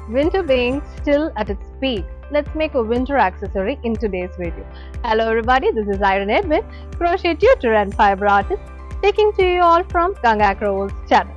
Winter being still at its peak, let's make a winter accessory in today's video. Hello everybody, this is Irene Edwin, crochet tutor and fiber artist, taking to you all from Ganga Acrowools channel.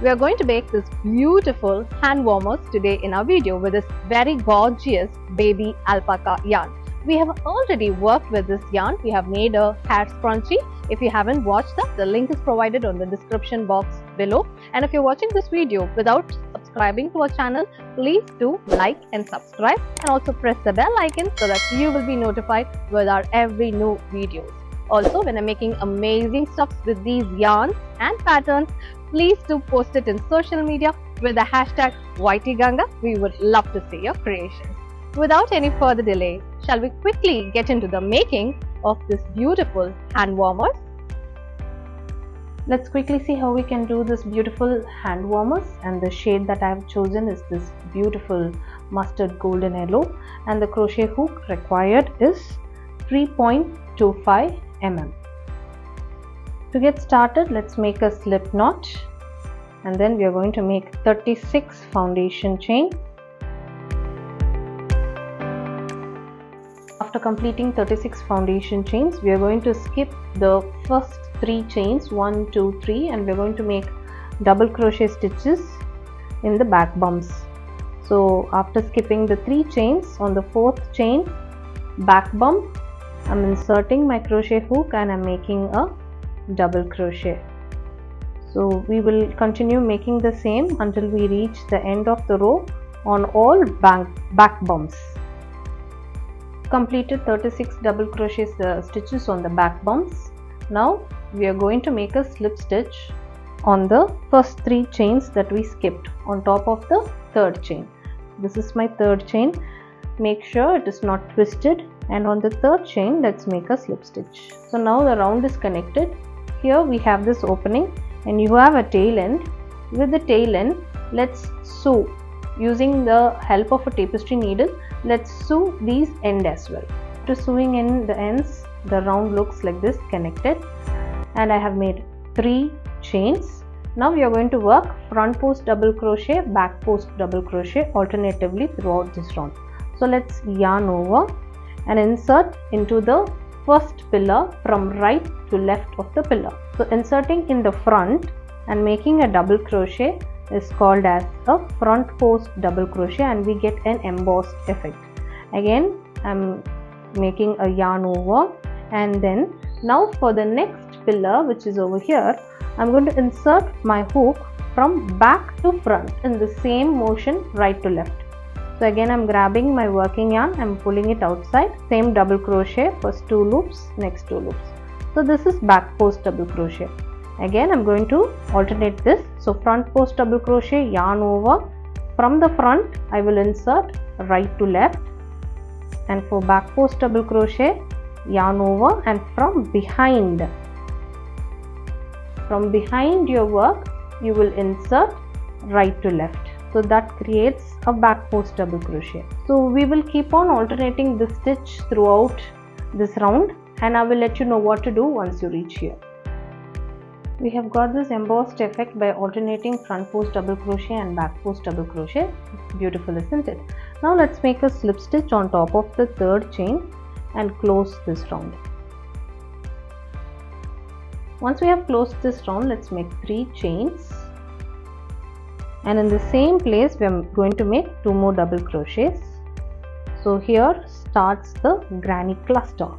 We are going to make this beautiful hand warmers today in our video with this very gorgeous baby alpaca yarn. We have already worked with this yarn. We have made a hair scrunchie. If you haven't watched that, the link is provided on the description box below. And if you're watching this video without subscribing to our channel, please do like and subscribe, and also press the bell icon so that you will be notified with our every new videos. Also, when I'm making amazing stuffs with these yarns and patterns, please do post it in social media with the hashtag #YTGanga. We would love to see your creations. Without any further delay, shall we quickly get into the making of this beautiful hand warmers? Let's quickly see how we can do this beautiful hand warmers, and the shade that I have chosen is this beautiful mustard golden yellow, and the crochet hook required is 3.25 mm. To get started, let's make a slip knot, and then we are going to make 36 foundation chain. After completing 36 foundation chains, we are going to skip the first 3 chains, 1, 2, 3, and we are going to make double crochet stitches in the back bumps. So after skipping the 3 chains, on the 4th chain back bump, I'm inserting my crochet hook and I'm making a double crochet. So we will continue making the same until we reach the end of the row on all back bumps. Completed 36 double crochet stitches on the back bumps. Now we are going to make a slip stitch on the first 3 chains that we skipped on top of the 3rd chain. This is my 3rd chain. Make sure it is not twisted, and on the 3rd chain let's make a slip stitch. So now the round is connected. Here we have this opening and you have a tail end. With the tail end, let's sew using the help of a tapestry needle. Let's sew these ends as well. To sewing in the ends, the round looks like this, connected, and I have made 3 chains. Now we are going to work front post double crochet, back post double crochet alternatively throughout this round. So let's yarn over and insert into the first pillar from right to left of the pillar. So inserting in the front and making a double crochet is called as a front post double crochet, and we get an embossed effect. Again, I'm making a yarn over, and then now for the next pillar, which is over here, I'm going to insert my hook from back to front in the same motion, right to left. So again, I'm grabbing my working yarn, I'm pulling it outside, same double crochet, first 2 loops, next 2 loops. So this is back post double crochet. Again, I'm going to alternate this. So front post double crochet, yarn over, from the front I will insert right to left, and for back post double crochet, yarn over, and from behind your work you will insert right to left. So that creates a back post double crochet. So we will keep on alternating this stitch throughout this round, and I will let you know what to do once you reach here. We have got this embossed effect by alternating front post double crochet and back post double crochet. It's beautiful, isn't it? Now let's make a slip stitch on top of the 3rd chain and close this round. Once we have closed this round, let's make 3 chains, and in the same place we are going to make 2 more double crochets. So here starts the granny cluster.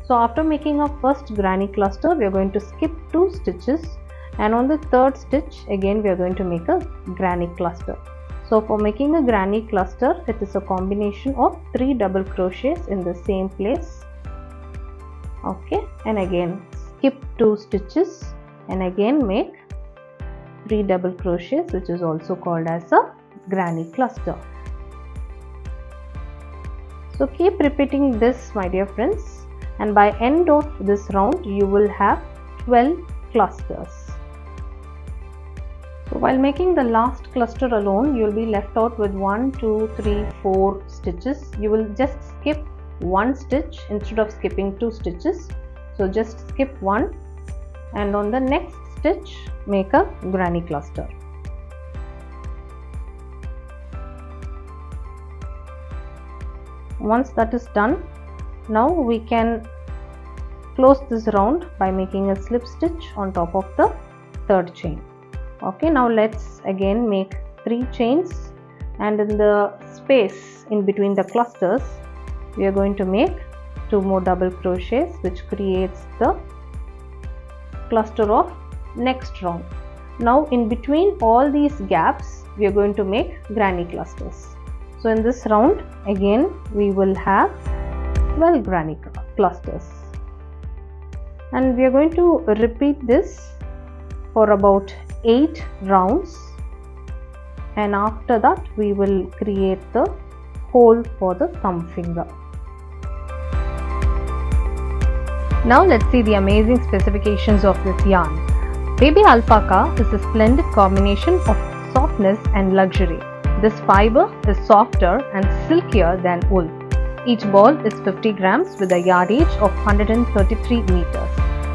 So after making our first granny cluster, we are going to skip 2 stitches, and on the 3rd stitch again we are going to make a granny cluster. So for making a granny cluster, it is a combination of 3 double crochets in the same place. Okay, and again skip 2 stitches and again make 3 double crochets, which is also called as a granny cluster. So keep repeating this, my dear friends, and by end of this round you will have 12 clusters. So while making the last cluster alone, you will be left out with 1, 2, 3, 4 stitches. You will just skip 1 stitch instead of skipping 2 stitches. So just skip 1, and on the next stitch make a granny cluster. once that is done, now we can close this round by making a slip stitch on top of the third chain. Okay, now let's again make 3 chains, and in the space in between the clusters we are going to make 2 more double crochets, which creates the cluster of next round. Now in between all these gaps we are going to make granny clusters. So in this round again we will have 12 granny clusters, and we are going to repeat this for about 8 rounds, and after that we will create the hole for the thumb finger. Now let's see the amazing specifications of this yarn. Baby Alpaca is a splendid combination of softness and luxury. This fiber is softer and silkier than wool. Each ball is 50 grams with a yardage of 133 meters.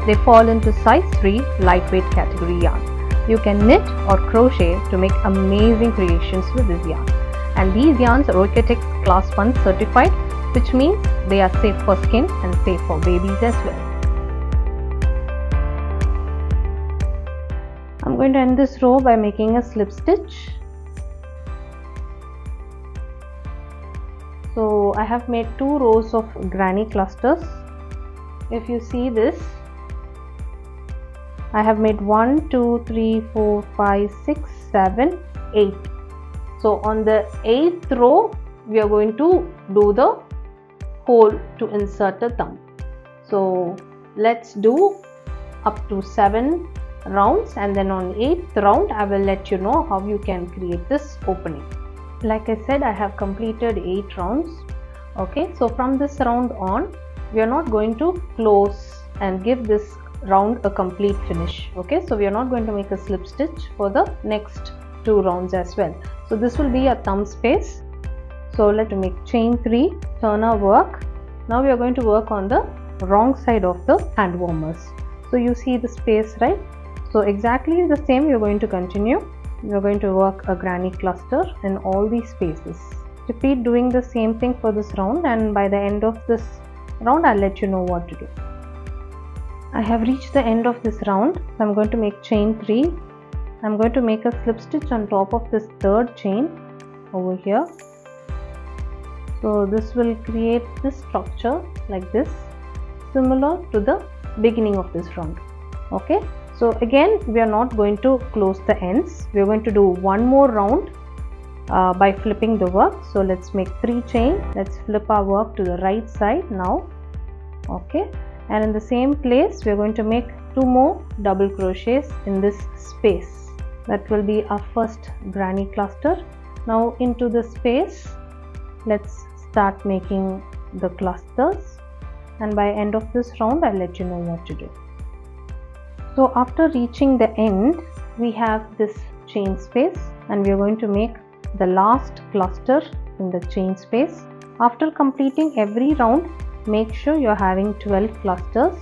They fall into size 3 lightweight category yarn. You can knit or crochet to make amazing creations with this yarn. And these yarns are OEKO-TEX Class I certified, which means they are safe for skin and safe for babies as well. I'm going to end this row by making a slip stitch. So I have made 2 rows of granny clusters. If you see this, I have made 1, 2, 3, 4, 5, 6, 7, 8. So on the 8th row we are going to do the hole to insert the thumb. So let's do up to 7 rounds, and then on 8th round I will let you know how you can create this opening. Like I said, I have completed 8 rounds. Okay, so from this round on we are not going to close and give this round a complete finish. Okay, so we are not going to make a slip stitch for the next 2 rounds as well. So this will be a thumb space. So let's make chain 3, turn our work. Now we are going to work on the wrong side of the hand warmers. So you see the space, right? So exactly the same we are going to continue. We are going to work a granny cluster in all these spaces. Repeat doing the same thing for this round, and by the end of this round I'll let you know what to do. I have reached the end of this round, so I'm going to make chain 3. I'm going to make a slip stitch on top of this third chain over here. So this will create this structure like this, similar to the beginning of this round. Okay, so again we are not going to close the ends. We are going to do one more round by flipping the work. So let's make 3 chain. Let's flip our work to the right side now. Okay, and in the same place we are going to make 2 more double crochets in this space. That will be our first granny cluster. Now into the space let's start making the clusters, and by end of this round I'll let you know what to do. So after reaching the end we have this chain space, and we are going to make the last cluster in the chain space. After completing every round, make sure you're having 12 clusters.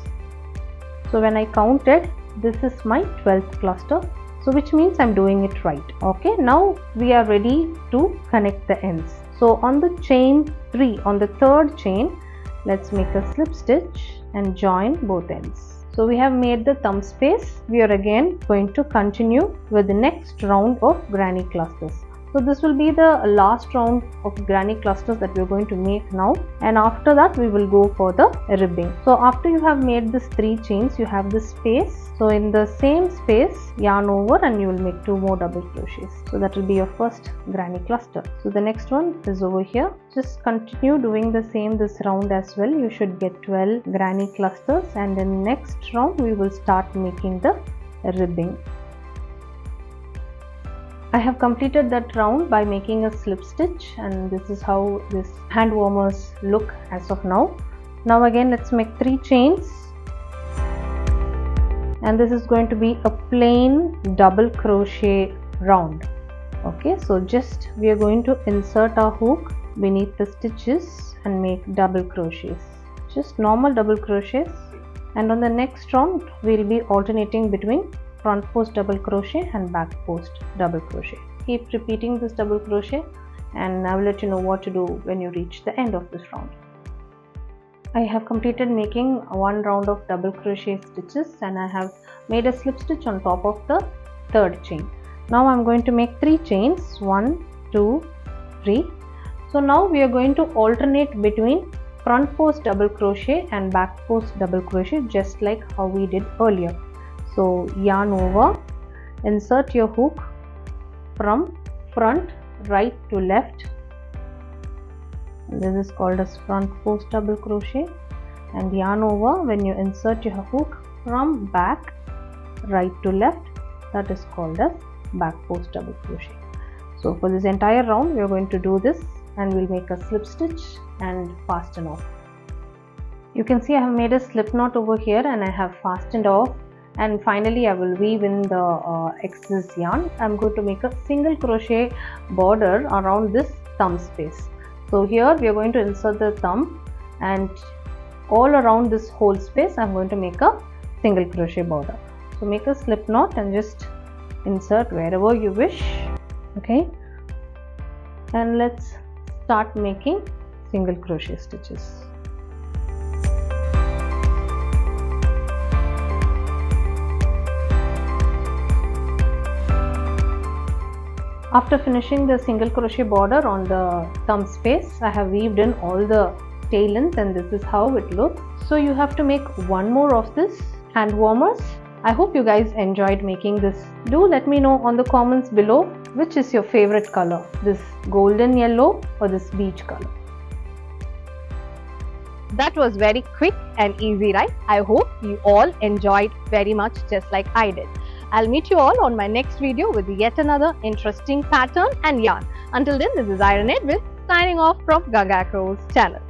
So when I counted, this is my 12th cluster, so which means I'm doing it right. Okay, now we are ready to connect the ends. So on the chain 3, on the third chain, let's make a slip stitch and join both ends. So we have made the thumb space. We are again going to continue with the next round of granny clusters. So this will be the last round of granny clusters that we are going to make now, and after that we will go for the ribbing. So after you have made this 3 chains, you have this space. So in the same space, yarn over and you will make 2 more double crochets. So that will be your first granny cluster. So the next one is over here. Just continue doing the same this round as well. You should get 12 granny clusters, and in next round we will start making the ribbing. I have completed that round by making a slip stitch, and this is how this hand warmers look as of now. Now again let's make 3 chains, and this is going to be a plain double crochet round. Okay, so just we are going to insert our hook beneath the stitches and make double crochets, just normal double crochets. And on the next round we will be alternating between front post double crochet and back post double crochet. Keep repeating this double crochet and I will let you know what to do when you reach the end of this round. I have completed making one round of double crochet stitches and I have made a slip stitch on top of the third chain. Now I am going to make 3 chains, 1, 2, 3. So now we are going to alternate between front post double crochet and back post double crochet, just like how we did earlier. So yarn over, insert your hook from front right to left. This is called as front post double crochet, and yarn over when you insert your hook from back right to left, that is called as back post double crochet. So for this entire round we are going to do this, and we'll make a slip stitch and fasten off. You can see I have made a slip knot over here and I have fastened off, and finally I will weave in the excess yarn. I'm going to make a single crochet border around this thumb space. So here we are going to insert the thumb, and all around this whole space I'm going to make a single crochet border. So make a slip knot and just insert wherever you wish. Okay, and let's start making single crochet stitches. After finishing the single crochet border on the thumb space, I have weaved in all the tail ends, and this is how it looks. So you have to make one more of this hand warmers. I hope you guys enjoyed making this. Do let me know on the comments below which is your favorite color, this golden yellow or this beige color. That was very quick and easy, right? I hope you all enjoyed very much, just like I did. I'll meet you all on my next video with yet another interesting pattern and yarn. Until then, this is Iron Edwin signing off from Ganga Acrowools channel.